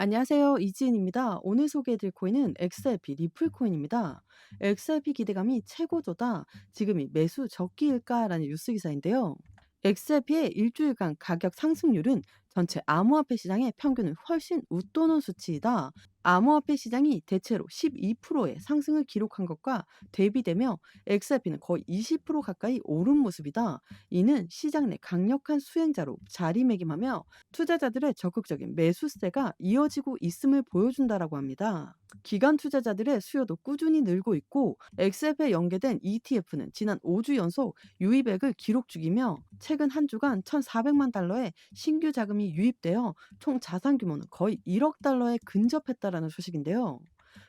안녕하세요. 이지은입니다. 오늘 소개해드릴 코인은 XRP 리플 코인입니다. XRP 기대감이 최고조다. 지금이 매수 적기일까라는 뉴스 기사인데요. XRP의 일주일간 가격 상승률은 전체 암호화폐 시장의 평균을 훨씬 웃도는 수치이다. 암호화폐 시장이 대체로 12%의 상승을 기록한 것과 대비되며 XRP는 거의 20% 가까이 오른 모습이다. 이는 시장 내 강력한 수행자로 자리매김하며 투자자들의 적극적인 매수세가 이어지고 있음을 보여준다라고 합니다. 기관 투자자들의 수요도 꾸준히 늘고 있고 엑스앱에 연계된 ETF는 지난 5주 연속 유입액을 기록 중이며 최근 한 주간 1,400만 달러의 신규 자금이 유입되어 총 자산 규모는 거의 1억 달러에 근접했다라는 소식인데요.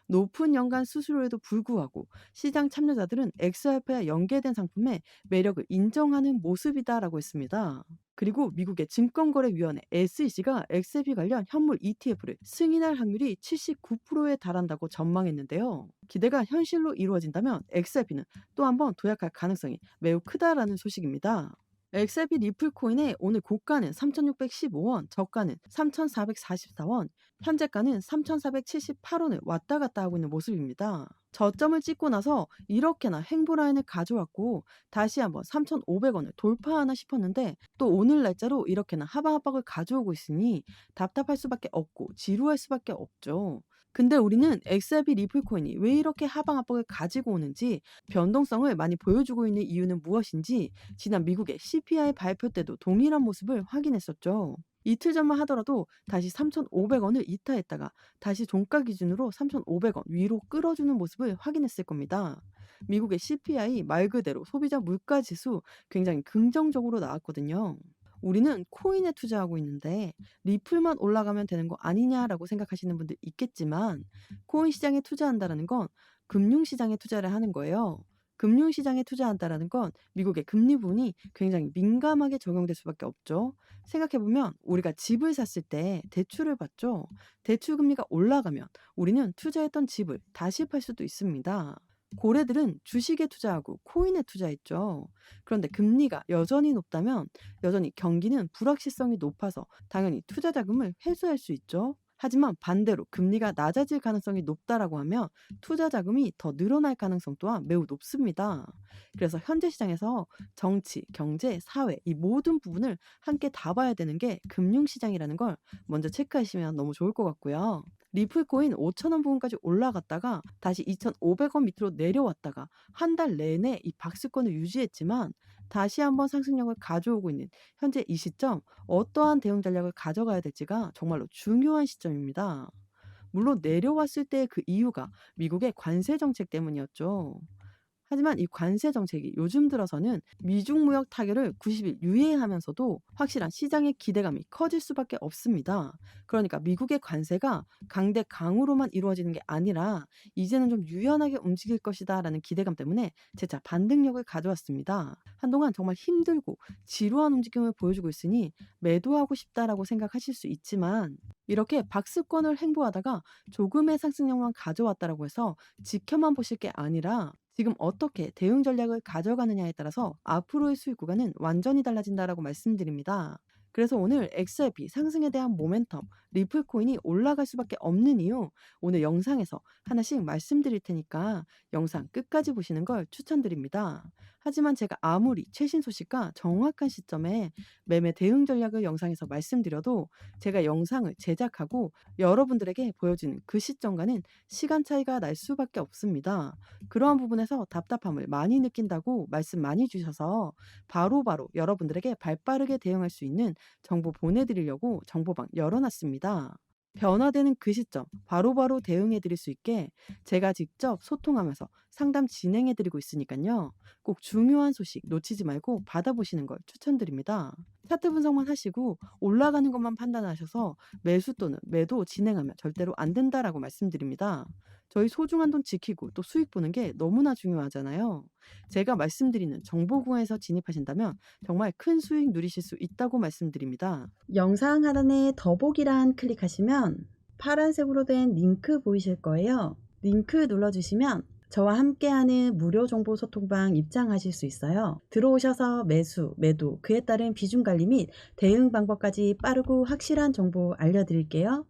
높은 연간 수수료에도 불구하고 시장 참여자들은 XRP와 연계된 상품의 매력을 인정하는 모습이다라고 했습니다. 그리고 미국의 증권거래위원회 SEC가 XRP 관련 현물 ETF를 승인할 확률이 79%에 달한다고 전망했는데요. 기대가 현실로 이루어진다면 XRP는 또 한 번 도약할 가능성이 매우 크다라는 소식입니다. XRP 리플 코인의 오늘 고가는 3,615원, 저가는 3,444원, 현재가는 3,478원을 왔다 갔다 하고 있는 모습입니다. 저점을 찍고 나서 이렇게나 횡보라인을 가져왔고 다시 한번 3,500원을 돌파하나 싶었는데 또 오늘 날짜로 이렇게나 하방 압박을 가져오고 있으니 답답할 수밖에 없고 지루할 수밖에 없죠. 근데 우리는 XRP 리플 코인이 왜 이렇게 하방 압박을 가지고 오는지 변동성을 많이 보여주고 있는 이유는 무엇인지 지난 미국의 CPI 발표 때도 동일한 모습을 확인했었죠. 이틀 전만 하더라도 다시 3,500원을 이탈했다가 다시 종가 기준으로 3,500원 위로 끌어주는 모습을 확인했을 겁니다. 미국의 CPI 말 그대로 소비자 물가 지수 굉장히 긍정적으로 나왔거든요. 우리는 코인에 투자하고 있는데 리플만 올라가면 되는 거 아니냐라고 생각하시는 분들 있겠지만 코인 시장에 투자한다라는 건 금융시장에 투자를 하는 거예요. 금융시장에 투자한다라는 건 미국의 금리 부분이 굉장히 민감하게 적용될 수밖에 없죠. 생각해보면 우리가 집을 샀을 때 대출을 받죠. 대출 금리가 올라가면 우리는 투자했던 집을 다시 팔 수도 있습니다. 고래들은 주식에 투자하고 코인에 투자했죠. 그런데 금리가 여전히 높다면 여전히 경기는 불확실성이 높아서 당연히 투자 자금을 회수할 수 있죠. 하지만 반대로 금리가 낮아질 가능성이 높다라고 하면 투자 자금이 더 늘어날 가능성 또한 매우 높습니다. 그래서 현재 시장에서 정치, 경제, 사회 이 모든 부분을 함께 다 봐야 되는 게 금융시장이라는 걸 먼저 체크하시면 너무 좋을 것 같고요. 리플코인 5,000원 부근까지 올라갔다가 다시 2,500원 밑으로 내려왔다가 한 달 내내 이 박스권을 유지했지만 다시 한번 상승력을 가져오고 있는 현재 이 시점 어떠한 대응 전략을 가져가야 될지가 정말로 중요한 시점입니다. 물론 내려왔을 때 그 이유가 미국의 관세 정책 때문이었죠. 하지만 이 관세 정책이 요즘 들어서는 미중 무역 타결을 90일 유예하면서도 확실한 시장의 기대감이 커질 수밖에 없습니다. 그러니까 미국의 관세가 강대 강으로만 이루어지는 게 아니라 이제는 좀 유연하게 움직일 것이다라는 기대감 때문에 재차 반등력을 가져왔습니다. 한동안 정말 힘들고 지루한 움직임을 보여주고 있으니 매도하고 싶다라고 생각하실 수 있지만 이렇게 박스권을 횡보하다가 조금의 상승력만 가져왔다라고 해서 지켜만 보실 게 아니라 지금 어떻게 대응 전략을 가져가느냐에 따라서 앞으로의 수익 구간은 완전히 달라진다라고 말씀드립니다. 그래서 오늘 XRP 상승에 대한 모멘텀, 리플 코인이 올라갈 수밖에 없는 이유 오늘 영상에서 하나씩 말씀드릴 테니까 영상 끝까지 보시는 걸 추천드립니다. 하지만 제가 아무리 최신 소식과 정확한 시점에 매매 대응 전략을 영상에서 말씀드려도 제가 영상을 제작하고 여러분들에게 보여주는 그 시점과는 시간 차이가 날 수밖에 없습니다. 그러한 부분에서 답답함을 많이 느낀다고 말씀 많이 주셔서 바로바로 여러분들에게 발빠르게 대응할 수 있는 정보 보내드리려고 정보방 열어놨습니다. 변화되는 그 시점 바로바로 대응해 드릴 수 있게 제가 직접 소통하면서 상담 진행해 드리고 있으니까요. 꼭 중요한 소식 놓치지 말고 받아보시는 걸 추천드립니다. 차트 분석만 하시고 올라가는 것만 판단하셔서 매수 또는 매도 진행하면 절대로 안 된다라고 말씀드립니다. 저희 소중한 돈 지키고 또 수익 보는 게 너무나 중요하잖아요. 제가 말씀드리는 정보공에서 진입하신다면 정말 큰 수익 누리실 수 있다고 말씀드립니다. 영상 하단에 더보기란 클릭하시면 파란색으로 된 링크 보이실 거예요. 링크 눌러주시면 저와 함께하는 무료 정보 소통방 입장하실 수 있어요. 들어오셔서 매수, 매도, 그에 따른 비중 관리 및 대응 방법까지 빠르고 확실한 정보 알려드릴게요.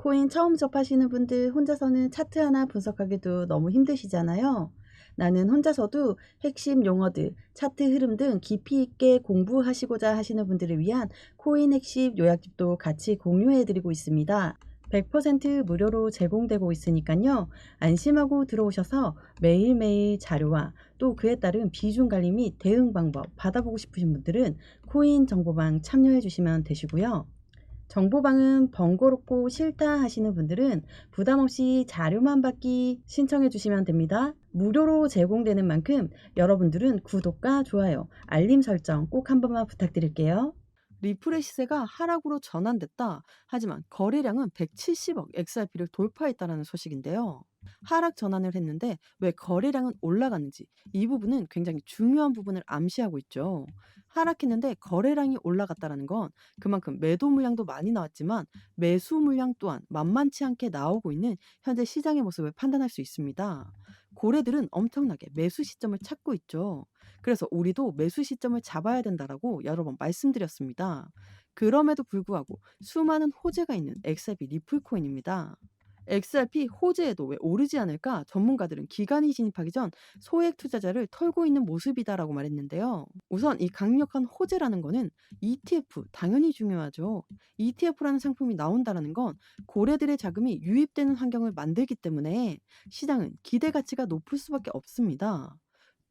코인 처음 접하시는 분들 혼자서는 차트 하나 분석하기도 너무 힘드시잖아요. 나는 혼자서도 핵심 용어들, 차트 흐름 등 깊이 있게 공부하시고자 하시는 분들을 위한 코인 핵심 요약집도 같이 공유해드리고 있습니다. 100% 무료로 제공되고 있으니까요. 안심하고 들어오셔서 매일매일 자료와 또 그에 따른 비중 관리 및 대응 방법 받아보고 싶으신 분들은 코인 정보방 참여해 주시면 되시고요. 정보방은 번거롭고 싫다 하시는 분들은 부담 없이 자료만 받기 신청해 주시면 됩니다. 무료로 제공되는 만큼 여러분들은 구독과 좋아요, 알림 설정 꼭 한 번만 부탁드릴게요. 리플의 시세가 하락으로 전환됐다. 하지만 거래량은 170억 XRP를 돌파했다는 소식인데요. 하락 전환을 했는데 왜 거래량은 올라갔는지 이 부분은 굉장히 중요한 부분을 암시하고 있죠. 하락했는데 거래량이 올라갔다는 건 그만큼 매도 물량도 많이 나왔지만 매수 물량 또한 만만치 않게 나오고 있는 현재 시장의 모습을 판단할 수 있습니다. 고래들은 엄청나게 매수 시점을 찾고 있죠. 그래서 우리도 매수 시점을 잡아야 된다라고 여러 번 말씀드렸습니다. 그럼에도 불구하고 수많은 호재가 있는 XRP 리플 코인입니다. XRP 호재에도 왜 오르지 않을까? 전문가들은 기간이 진입하기 전 소액 투자자를 털고 있는 모습이다라고 말했는데요. 우선 이 강력한 호재라는 거는 ETF 당연히 중요하죠. ETF라는 상품이 나온다라는 건 고래들의 자금이 유입되는 환경을 만들기 때문에 시장은 기대 가치가 높을 수밖에 없습니다.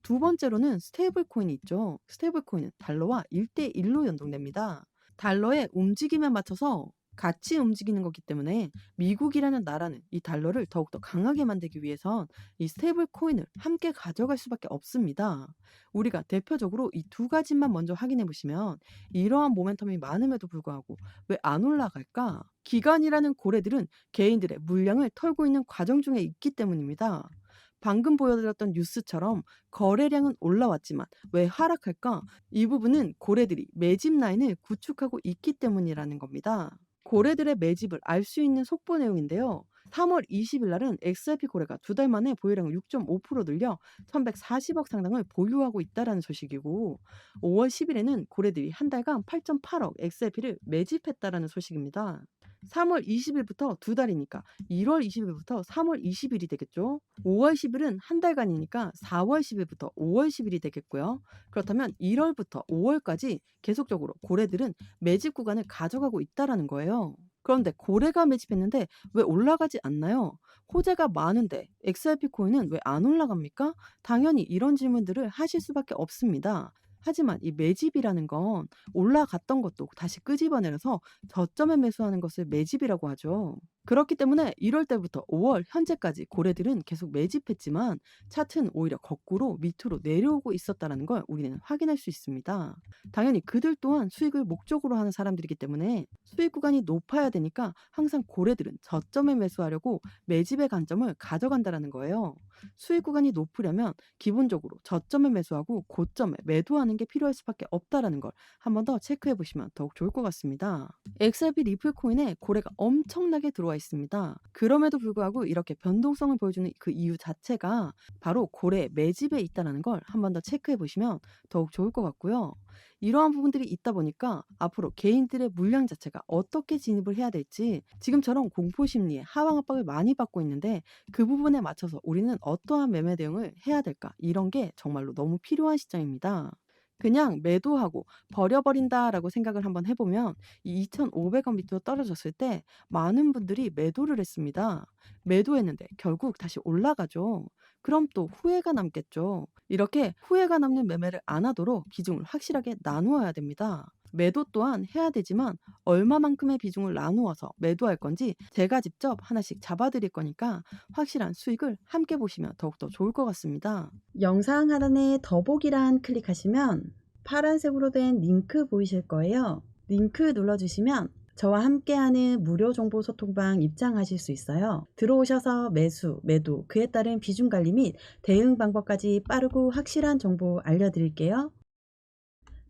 두 번째로는 스테이블 코인이 있죠. 스테이블 코인은 달러와 1대1로 연동됩니다. 달러의 움직임에 맞춰서 같이 움직이는 거기 때문에 미국이라는 나라는 이 달러를 더욱더 강하게 만들기 위해선 이 스테이블 코인을 함께 가져갈 수밖에 없습니다. 우리가 대표적으로 이 두 가지만 먼저 확인해 보시면 이러한 모멘텀이 많음에도 불구하고 왜 안 올라갈까? 기관이라는 고래들은 개인들의 물량을 털고 있는 과정 중에 있기 때문입니다. 방금 보여드렸던 뉴스처럼 거래량은 올라왔지만 왜 하락할까? 이 부분은 고래들이 매집 라인을 구축하고 있기 때문이라는 겁니다. 고래들의 매집을 알 수 있는 속보 내용인데요. 3월 20일 날은 XRP 고래가 두 달 만에 보유량을 6.5% 늘려 1140억 상당을 보유하고 있다라는 소식이고 5월 10일에는 고래들이 한 달간 8.8억 XRP를 매집했다라는 소식입니다. 3월 20일부터 두 달이니까 1월 20일부터 3월 20일이 되겠죠. 5월 10일은 한 달간이니까 4월 10일부터 5월 10일이 되겠고요. 그렇다면 1월부터 5월까지 계속적으로 고래들은 매집 구간을 가져가고 있다라는 거예요. 그런데 고래가 매집했는데 왜 올라가지 않나요? 호재가 많은데 XRP 코인은 왜 안 올라갑니까? 당연히 이런 질문들을 하실 수밖에 없습니다. 하지만 이 매집이라는 건 올라갔던 것도 다시 끄집어내려서 저점에 매수하는 것을 매집이라고 하죠. 그렇기 때문에 1월 때부터 5월 현재까지 고래들은 계속 매집했지만 차트는 오히려 거꾸로 밑으로 내려오고 있었다는 걸 우리는 확인할 수 있습니다. 당연히 그들 또한 수익을 목적으로 하는 사람들이기 때문에 수익 구간이 높아야 되니까 항상 고래들은 저점에 매수하려고 매집의 관점을 가져간다는 거예요. 수익 구간이 높으려면 기본적으로 저점에 매수하고 고점에 매도하는 게 필요할 수밖에 없다라는 걸 한 번 더 체크해 보시면 더욱 좋을 것 같습니다. XRP 리플 코인에 고래가 엄청나게 들어와 있습니다. 그럼에도 불구하고 이렇게 변동성을 보여주는 그 이유 자체가 바로 고래 매집에 있다는 걸 한 번 더 체크해 보시면 더욱 좋을 것 같고요. 이러한 부분들이 있다 보니까 앞으로 개인들의 물량 자체가 어떻게 진입을 해야 될지 지금처럼 공포 심리에 하방 압박을 많이 받고 있는데 그 부분에 맞춰서 우리는 어떠한 매매 대응을 해야 될까? 이런 게 정말로 너무 필요한 시점입니다. 그냥 매도하고 버려버린다라고 생각을 한번 해보면 이 2,500원 밑으로 떨어졌을 때 많은 분들이 매도를 했습니다. 매도했는데 결국 다시 올라가죠. 그럼 또 후회가 남겠죠. 이렇게 후회가 남는 매매를 안 하도록 비중을 확실하게 나누어야 됩니다. 매도 또한 해야 되지만 얼마만큼의 비중을 나누어서 매도할 건지 제가 직접 하나씩 잡아드릴 거니까 확실한 수익을 함께 보시면 더욱더 좋을 것 같습니다. 영상 하단에 더보기란 클릭하시면 파란색으로 된 링크 보이실 거예요. 링크 눌러주시면 저와 함께하는 무료 정보 소통방 입장하실 수 있어요. 들어오셔서 매수, 매도, 그에 따른 비중 관리 및 대응 방법까지 빠르고 확실한 정보 알려드릴게요.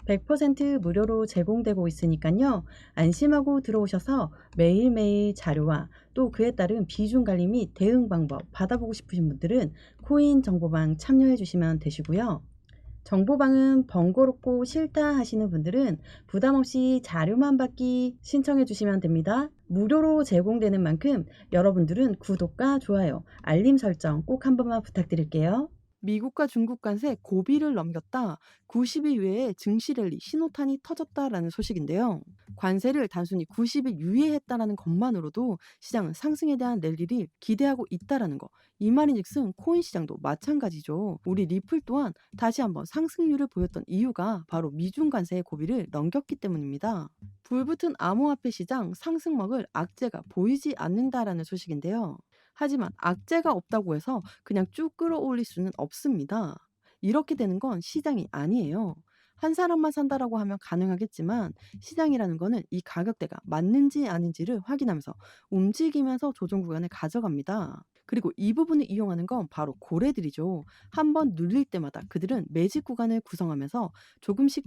100% 무료로 제공되고 있으니까요. 안심하고 들어오셔서 매일매일 자료와 또 그에 따른 비중 관리 및 대응 방법 받아보고 싶으신 분들은 코인 정보방 참여해 주시면 되시고요. 정보방은 번거롭고 싫다 하시는 분들은 부담 없이 자료만 받기 신청해 주시면 됩니다. 무료로 제공되는 만큼 여러분들은 구독과 좋아요, 알림 설정 꼭 한 번만 부탁드릴게요. 미국과 중국 간새 고비를 넘겼다. 90일 이외에 증시 랠리 신호탄이 터졌다라는 소식인데요. 관세를 단순히 90일 유예했다라는 것만으로도 시장은 상승에 대한 랠리를 기대하고 있다라는 거. 이 말인즉슨 코인 시장도 마찬가지죠. 우리 리플 또한 다시 한번 상승률을 보였던 이유가 바로 미중 관세의 고비를 넘겼기 때문입니다. 불붙은 암호화폐 시장 상승막을 악재가 보이지 않는다라는 소식인데요. 하지만 악재가 없다고 해서 그냥 쭉 끌어올릴 수는 없습니다. 이렇게 되는 건 시장이 아니에요. 한 사람만 산다라고 하면 가능하겠지만 시장이라는 거는 이 가격대가 맞는지 아닌지를 확인하면서 움직이면서 조정 구간을 가져갑니다. 그리고 이 부분을 이용하는 건 바로 고래들이죠. 한번 눌릴 때마다 그들은 매집 구간을 구성하면서 조금씩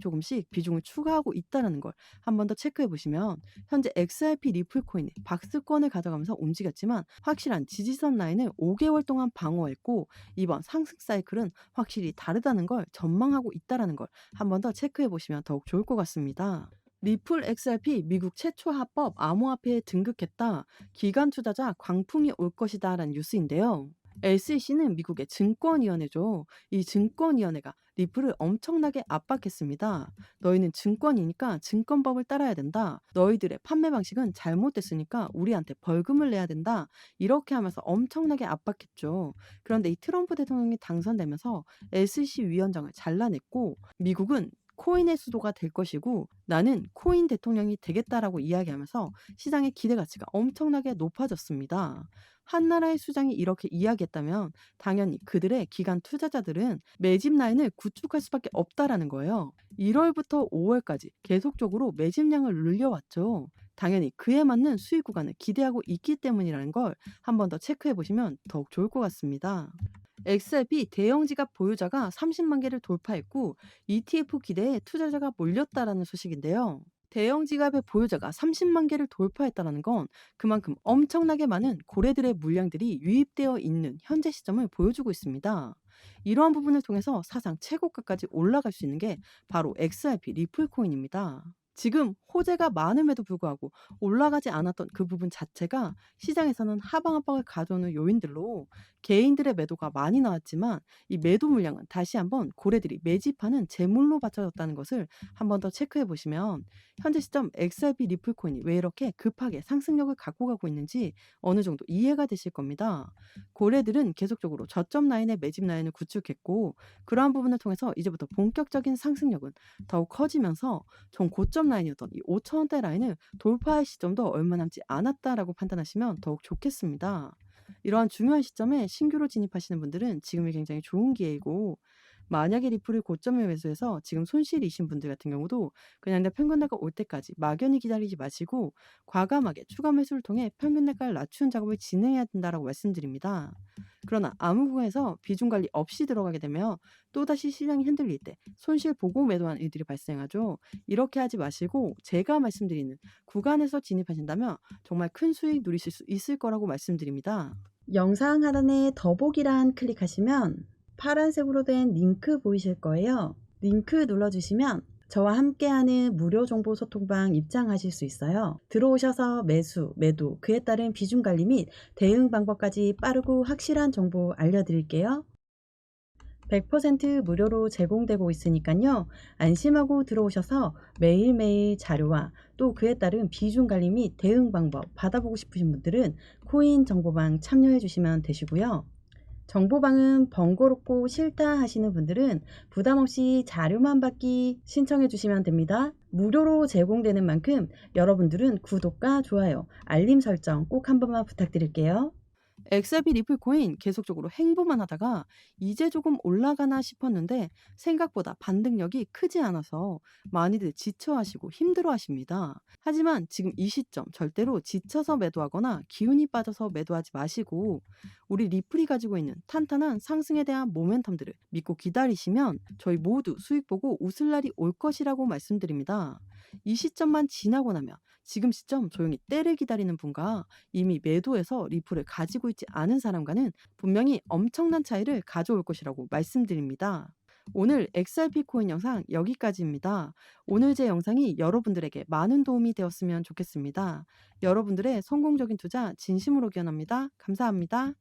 비중을 추가하고 있다는 걸 한 번 더 체크해 보시면 현재 XRP 리플 코인이 박스권을 가져가면서 움직였지만 확실한 지지선 라인을 5개월 동안 방어했고 이번 상승 사이클은 확실히 다르다는 걸 전망하고 있다는 걸 한 번 더 체크해 보시면 더욱 좋을 것 같습니다. 리플 XRP 미국 최초 합법 암호화폐에 등극했다. 기관 투자자 광풍이 올 것이다라는 뉴스인데요. SEC는 미국의 증권위원회죠. 이 증권위원회가 리플을 엄청나게 압박했습니다. 너희는 증권이니까 증권법을 따라야 된다. 너희들의 판매 방식은 잘못됐으니까 우리한테 벌금을 내야 된다. 이렇게 하면서 엄청나게 압박했죠. 그런데 이 트럼프 대통령이 당선되면서 SEC 위원장을 잘라냈고 미국은 코인의 수도가 될 것이고 나는 코인 대통령이 되겠다라고 이야기하면서 시장의 기대 가치가 엄청나게 높아졌습니다. 한 나라의 수장이 이렇게 이야기했다면 당연히 그들의 기관 투자자들은 매집 라인을 구축할 수밖에 없다라는 거예요. 1월부터 5월까지 계속적으로 매집량을 늘려왔죠. 당연히 그에 맞는 수익 구간을 기대하고 있기 때문이라는 걸 한 번 더 체크해 보시면 더욱 좋을 것 같습니다. XRP 대형 지갑 보유자가 30만 개를 돌파했고 ETF 기대에 투자자가 몰렸다라는 소식인데요. 대형 지갑의 보유자가 30만 개를 돌파했다는 건 그만큼 엄청나게 많은 고래들의 물량들이 유입되어 있는 현재 시점을 보여주고 있습니다. 이러한 부분을 통해서 사상 최고가까지 올라갈 수 있는 게 바로 XRP 리플 코인입니다. 지금 호재가 많음에도 불구하고 올라가지 않았던 그 부분 자체가 시장에서는 하방 압박을 가져오는 요인들로 개인들의 매도가 많이 나왔지만 이 매도 물량은 다시 한번 고래들이 매집하는 제물로 받쳐졌다는 것을 한 번 더 체크해 보시면 현재 시점 XRP 리플 코인이 왜 이렇게 급하게 상승력을 갖고 가고 있는지 어느 정도 이해가 되실 겁니다. 고래들은 계속적으로 저점 라인의 매집 라인을 구축했고 그러한 부분을 통해서 이제부터 본격적인 상승력은 더욱 커지면서 전 고점 라인이었던 이 5,000원대 라인을 돌파할 시점도 얼마 남지 않았다라고 판단하시면 더욱 좋겠습니다. 이러한 중요한 시점에 신규로 진입하시는 분들은 지금이 굉장히 좋은 기회이고 만약에 리플을 고점에 매수해서 지금 손실이신 분들 같은 경우도 그냥 내 평균가가 올 때까지 막연히 기다리지 마시고 과감하게 추가 매수를 통해 평균가를 낮추는 작업을 진행해야 된다라고 말씀드립니다. 그러나 아무 구간에서 비중 관리 없이 들어가게 되면 또다시 시장이 흔들릴 때 손실 보고 매도한 일들이 발생하죠. 이렇게 하지 마시고 제가 말씀드리는 구간에서 진입하신다면 정말 큰 수익 누리실 수 있을 거라고 말씀드립니다. 영상 하단에 더보기란 클릭하시면 파란색으로 된 링크 보이실 거예요. 링크 눌러주시면 저와 함께하는 무료 정보 소통방 입장하실 수 있어요. 들어오셔서 매수, 매도, 그에 따른 비중 관리 및 대응 방법까지 빠르고 확실한 정보 알려드릴게요. 100% 무료로 제공되고 있으니까요. 안심하고 들어오셔서 매일매일 자료와 또 그에 따른 비중 관리 및 대응 방법 받아보고 싶으신 분들은 코인 정보방 참여해 주시면 되시고요. 정보방은 번거롭고 싫다 하시는 분들은 부담 없이 자료만 받기 신청해 주시면 됩니다. 무료로 제공되는 만큼 여러분들은 구독과 좋아요, 알림 설정 꼭 한 번만 부탁드릴게요. XRP 리플 코인 계속적으로 행보만 하다가 이제 조금 올라가나 싶었는데 생각보다 반등력이 크지 않아서 많이들 지쳐하시고 힘들어하십니다. 하지만 지금 이 시점 절대로 지쳐서 매도하거나 기운이 빠져서 매도하지 마시고 우리 리플이 가지고 있는 탄탄한 상승에 대한 모멘텀들을 믿고 기다리시면 저희 모두 수익 보고 웃을 날이 올 것이라고 말씀드립니다. 이 시점만 지나고 나면 지금 시점 조용히 때를 기다리는 분과 이미 매도해서 리플을 가지고 있지 않은 사람과는 분명히 엄청난 차이를 가져올 것이라고 말씀드립니다. 오늘 XRP 코인 영상 여기까지입니다. 오늘 제 영상이 여러분들에게 많은 도움이 되었으면 좋겠습니다. 여러분들의 성공적인 투자 진심으로 기원합니다. 감사합니다.